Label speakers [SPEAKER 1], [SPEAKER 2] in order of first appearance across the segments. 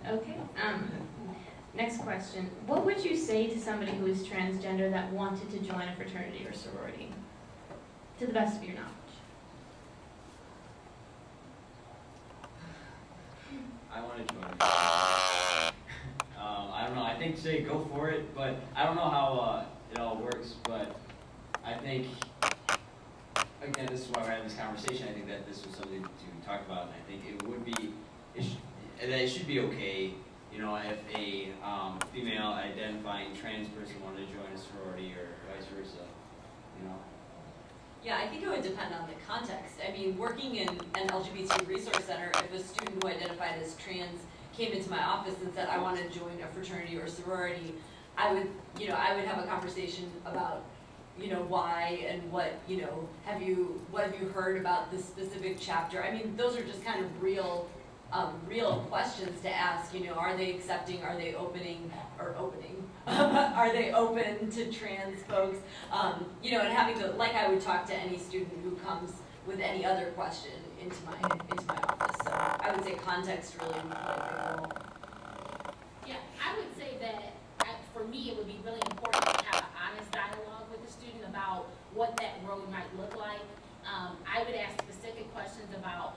[SPEAKER 1] Okay. Next question. What would you say to somebody who is transgender that wanted to join a fraternity or sorority? To the best of your knowledge.
[SPEAKER 2] I want to join. I don't know. I think say go for it, but I don't know how it all works. But I think, again, this is why we're having this conversation. I think that this was something to talk about, and I think it would be, it should be okay, you know, if a female identifying trans person wanted to join a sorority or vice versa, you know.
[SPEAKER 3] Yeah, I think it would depend on the context. I mean, working in an LGBT resource center, if a student who identified as trans came into my office and said, I want to join a fraternity or sorority, I would have a conversation about, you know, why and what, you know, what have you heard about this specific chapter? I mean, those are just kind of real questions to ask, you know, are they accepting, are they are they open to trans folks? You know, and having to, like I would talk to any student who comes with any other question into my office. So I would say context really would play a big role.
[SPEAKER 4] Yeah, I would say that for me it would be really important to have an honest dialogue with the student about what that road might look like. I would ask specific questions about,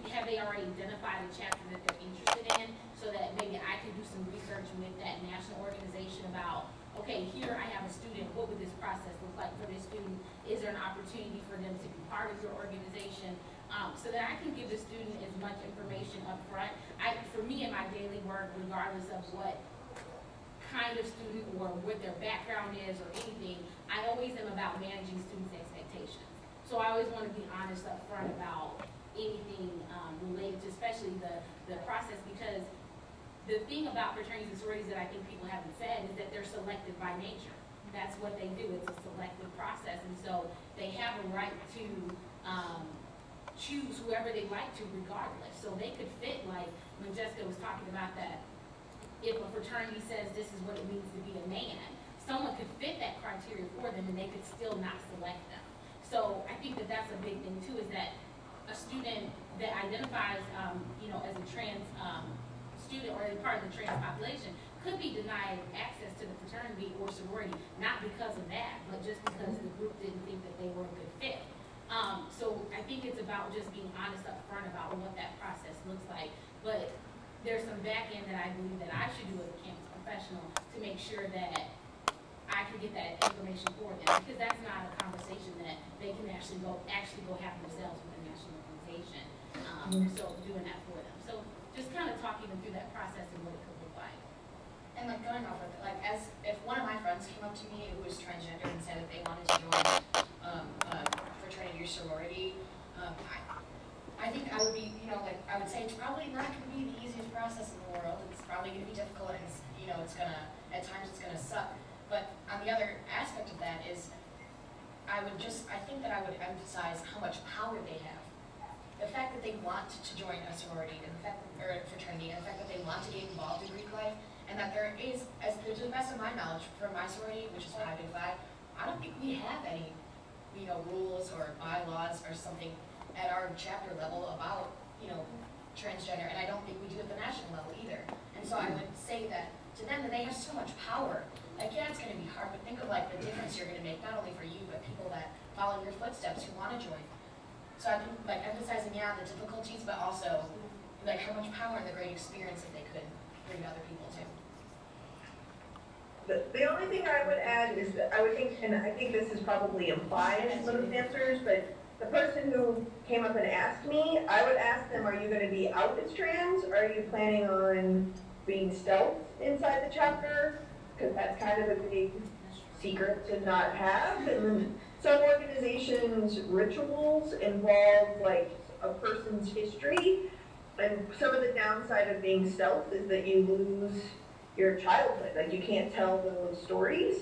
[SPEAKER 4] have they already identified a chapter that they're interested in, so that maybe I can do some research with that national organization about, okay, here I have a student, what would this process look like for this student? Is there an opportunity for them to be part of your organization? So that I can give the student as much information up front. For me in my daily work, regardless of what kind of student or what their background is or anything, I always am about managing students' expectations. So I always want to be honest up front about anything related to especially the process, because the thing about fraternities and sororities that I think people haven't said is that they're selected by nature. That's what they do. It's a selective process, and so they have a right to choose whoever they like to regardless. So they could fit, like when Jessica was talking about that, if a fraternity says this is what it means to be a man, someone could fit that criteria for them and they could still not select them. So I think that that's a big thing too, is that a student that identifies, you know, as a trans student or as part of the trans population could be denied access to the fraternity or sorority, not because of that, but just because the group didn't think that they were a good fit. So I think it's about just being honest up front about what that process looks like. But there's some back end that I believe that I should do as a campus professional to make sure that I can get that information for them, because that's not a conversation that they can actually go have themselves with a national organization. So doing that for them. So just kind of talking them through that process and what it could look like.
[SPEAKER 5] And like going off of it, like if one of my friends came up to me who was transgender and said that they wanted to join fraternity or sorority, I think I would be, you know, like I would say it's probably not going to be the easiest process in the world. It's probably going to be difficult, and you know, it's gonna at times it's gonna suck. But on the other aspect of that is, I think that I would emphasize how much power they have. The fact that they want to join a sorority, and the fact that, or a fraternity, and the fact that they want to get involved in Greek life, and that there is, as to the best of my knowledge, from my sorority, which is 5 and 5, I don't think we have any, you know, rules or bylaws or something at our chapter level about, you know, transgender, and I don't think we do at the national level either. And so I would say that to them, that they have so much power. Like, yeah, it's going to be hard, but think of like the difference you're going to make, not only for you, but people that follow your footsteps who want to join. So I think, like, emphasizing, yeah, the difficulties, but also like how much power and the great experience that they could bring to other people too.
[SPEAKER 6] The only thing I would add is that I would think, and I think this is probably implied in some of the answers, but the person who came up and asked me, I would ask them, are you going to be out as trans, or are you planning on being stealth inside the chapter? Because that's kind of a big secret to not have. And some organizations' rituals involve like a person's history, and some of the downside of being stealth is that you lose your childhood. Like, you can't tell those stories.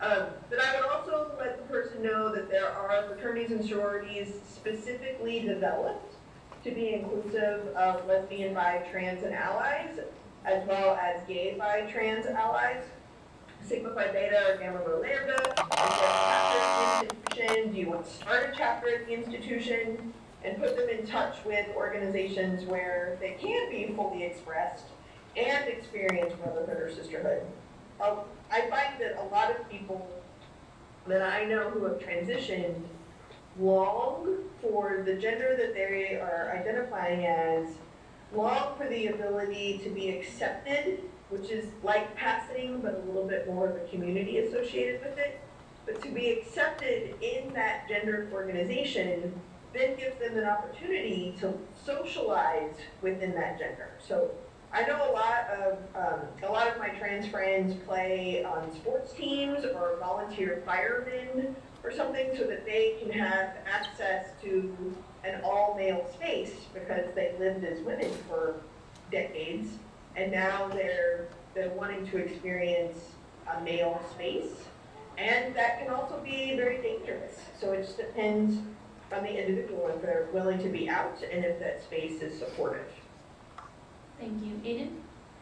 [SPEAKER 6] But I would also let the person know that there are fraternities and sororities specifically developed to be inclusive of lesbian, bi, trans, and allies, as well as gay, bi, trans allies. Sigma Phi Beta or Gamma Rho Lambda, is there a chapter at the institution? Do you want to start a chapter at the institution? And put them in touch with organizations where they can be fully expressed and experience brotherhood or sisterhood. I find that a lot of people that I know who have transitioned long for the gender that they are identifying as, long for the ability to be accepted, which is like passing, but a little bit more of a community associated with it. But to be accepted in that gender organization then gives them an opportunity to socialize within that gender. So I know a lot of my trans friends play on sports teams or volunteer firemen or something so that they can have access to an all-male space because they lived as women for decades, and now they're wanting to experience a male space, and that can also be very dangerous. So it just depends on the individual if they're willing to be out and if that space is supportive.
[SPEAKER 1] Thank you. Aiden?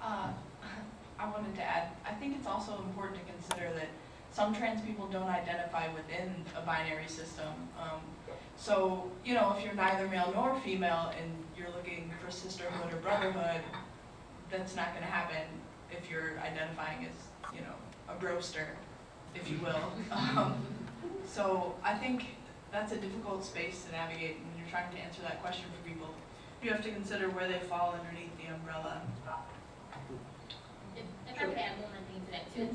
[SPEAKER 7] I wanted to add, I think it's also important to consider that some trans people don't identify within a binary system. So, you know, if you're neither male nor female and you're looking for sisterhood or brotherhood, that's not going to happen if you're identifying as, you know, a broster, if you will. So I think that's a difficult space to navigate when you're trying to answer that question for people. You have to consider where they fall underneath the umbrella.
[SPEAKER 4] If I could add one more thing to that too.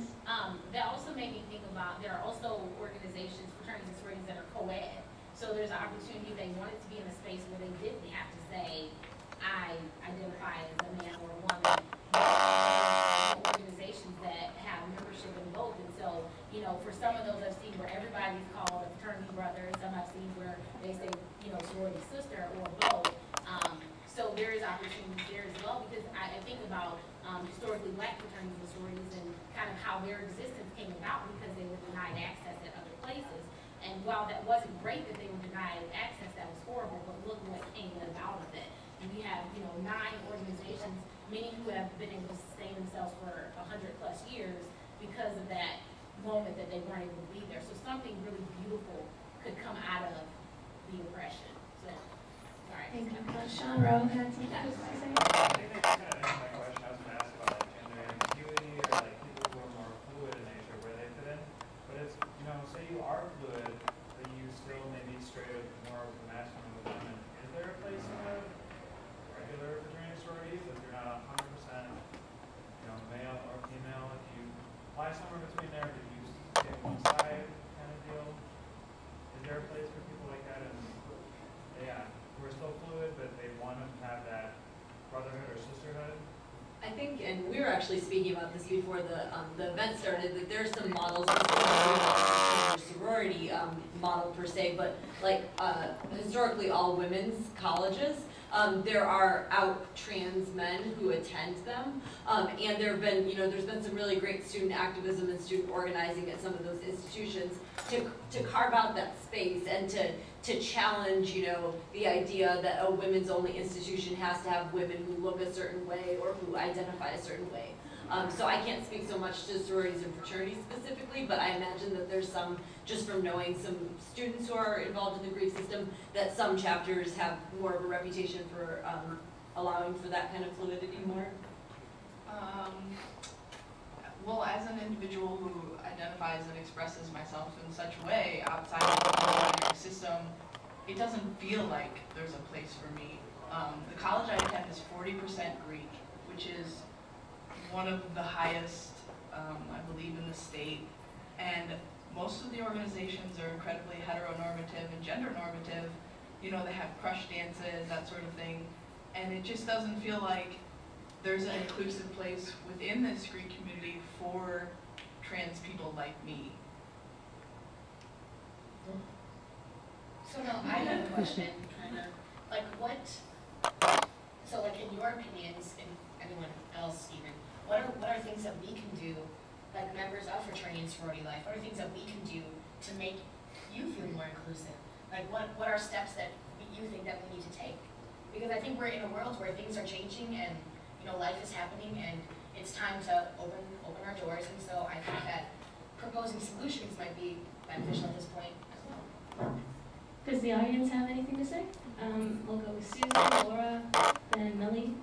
[SPEAKER 4] That also made me think about, there are also organizations, fraternities and sororities that are co-ed. So there's an opportunity, they wanted to be in a space where they didn't have to say, I identify as a man or a woman. Organizations that have membership in both. And so, you know, for some of those I've seen where everybody's called a fraternity brother, some I've seen where they say, you know, sorority sister or both. So there is opportunities there as well, because I think about historically black fraternities and sororities and kind of how their existence came about because they were denied access at other places. And while that wasn't great that they were denied access, that was horrible, but look what came out of it. And we have, you know, 9 organizations, many who have been able to sustain themselves for 100+ years because of that moment that they weren't able to be there. So something really beautiful could come out of the oppression. So, sorry.
[SPEAKER 1] Thank you. Sean Rowe had something to say.
[SPEAKER 8] I think they kind of answered my question. I was going to ask about like gender ambiguity or like people who are more fluid in nature, where they fit in. But it's, you know, say you are fluid, but you still maybe straight up more of the masculine with women. Is there a place in a regular fraternity sororities if you're not 100%, you know, male or female? If you apply somewhere between there, did you get one side kind of deal? Is there a place for people like that? And yeah, who are still fluid, but they want to have that brotherhood or sisterhood?
[SPEAKER 3] I think, and we were actually speaking about this before the event started, that there's some models, not sorority model per se, but like historically all women's colleges, there are out trans men who attend them, and there have been, you know, there's been some really great student activism and student organizing at some of those institutions to carve out that space and to challenge, you know, the idea that a women's only institution has to have women who look a certain way or who identify a certain way. So I can't speak so much to sororities and fraternities specifically, but I imagine that there's some, just from knowing some students who are involved in the Greek system, that some chapters have more of a reputation for allowing for that kind of fluidity more.
[SPEAKER 7] Well, as an individual who identifies and expresses myself in such a way outside of the binary system, it doesn't feel like there's a place for me. The college I attend is 40% Greek, which is one of the highest, I believe, in the state. And most of the organizations are incredibly heteronormative and gender normative. You know, they have crush dances, that sort of thing. And it just doesn't feel like there's an inclusive place within this Greek community for trans people like me.
[SPEAKER 5] So now I have a question, kind of, like what, so like in your opinions, and anyone else even, what are things that we can do, like members of fraternity and sorority life, what are things that we can do to make you feel more inclusive? Like what are steps that you think that we need to take? Because I think we're in a world where things are changing and, you know, life is happening and it's time to open our doors, and so I think that proposing solutions might be beneficial at this point as well.
[SPEAKER 1] Does the audience have anything to say? We'll go with Susan, Laura, then Millie.